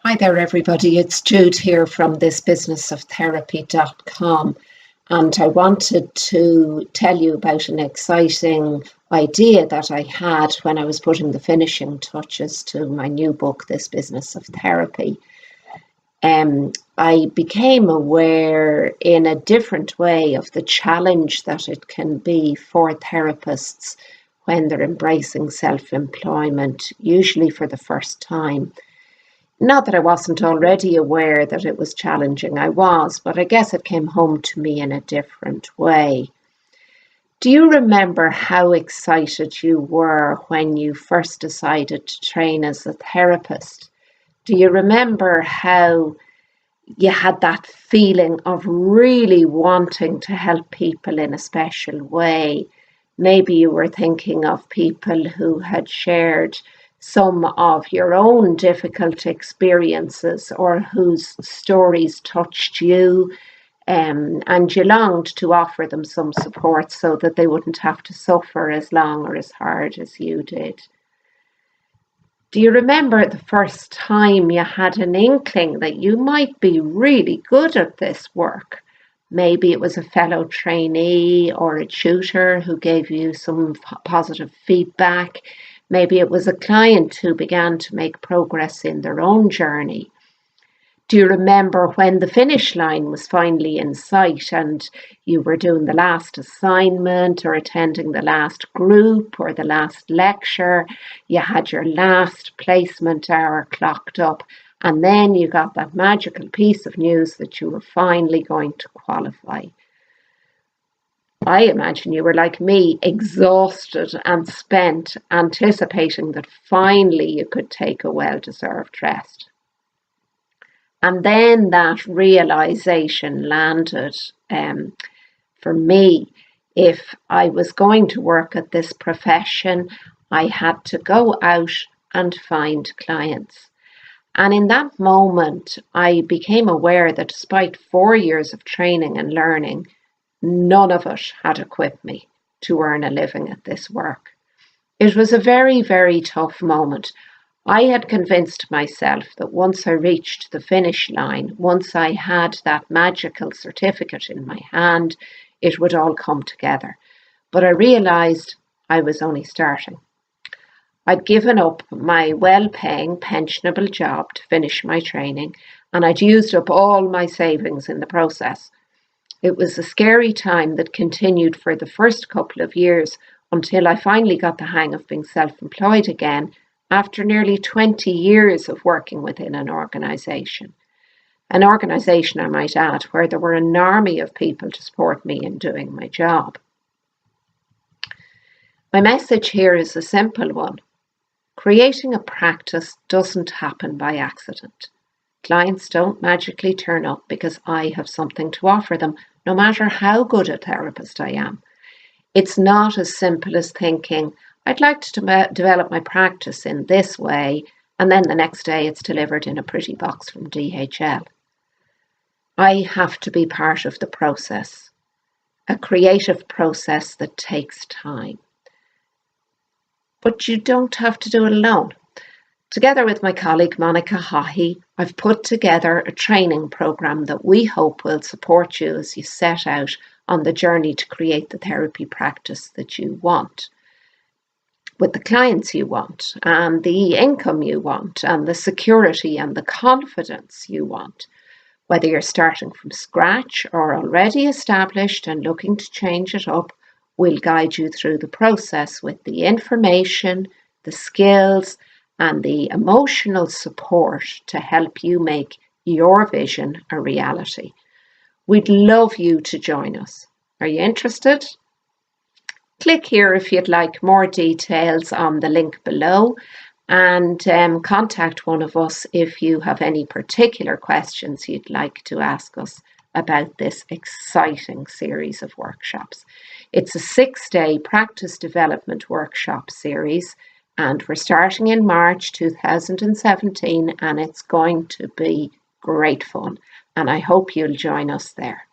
Hi there, everybody. It's Jude here from thisbusinessoftherapy.com, and I wanted to tell you about an exciting idea that I had when I was putting the finishing touches to my new book, This Business of Therapy. I became aware in a different way of the challenge that it can be for therapists when they're embracing self-employment, usually for the first time. Not that I wasn't already aware that it was challenging, I was, but I guess it came home to me in a different way. Do you remember how excited you were when you first decided to train as a therapist? Do you remember how you had that feeling of really wanting to help people in a special way? Maybe you were thinking of people who had shared some of your own difficult experiences or whose stories touched you, and you longed to offer them some support so that they wouldn't have to suffer as long or as hard as you did. Do you remember the first time you had an inkling that you might be really good at this work? Maybe it was a fellow trainee or a tutor who gave you some positive feedback. Maybe it was a client who began to make progress in their own journey. Do you remember when the finish line was finally in sight and you were doing the last assignment or attending the last group or the last lecture? You had your last placement hour clocked up, and then you got that magical piece of news that you were finally going to qualify. I imagine you were like me, exhausted and spent, anticipating that finally you could take a well-deserved rest. And then that realization landed for me. If I was going to work at this profession, I had to go out and find clients. And in that moment, I became aware that despite 4 years of training and learning, none of it had equipped me to earn a living at this work. It was a very, very tough moment. I had convinced myself that once I reached the finish line, once I had that magical certificate in my hand, it would all come together. But I realized I was only starting. I'd given up my well-paying, pensionable job to finish my training, and I'd used up all my savings in the process. It was a scary time that continued for the first couple of years until I finally got the hang of being self-employed again after nearly 20 years of working within an organisation. An organisation, I might add, where there were an army of people to support me in doing my job. My message here is a simple one. Creating a practice doesn't happen by accident. Clients don't magically turn up because I have something to offer them, no matter how good a therapist I am. It's not as simple as thinking, I'd like to develop my practice in this way, and then the next day it's delivered in a pretty box from DHL. I have to be part of the process, a creative process that takes time. But you don't have to do it alone. Together with my colleague Monica Haughey, I've put together a training programme that we hope will support you as you set out on the journey to create the therapy practice that you want, with the clients you want, and the income you want, and the security and the confidence you want. Whether you're starting from scratch or already established and looking to change it up, we'll guide you through the process with the information, the skills, and the emotional support to help you make your vision a reality. We'd love you to join us. Are you interested? Click here if you'd like more details on the link below, and contact one of us if you have any particular questions you'd like to ask us about this exciting series of workshops. It's a 6-day practice development workshop series, and we're starting in March 2017, and it's going to be great fun, and I hope you'll join us there.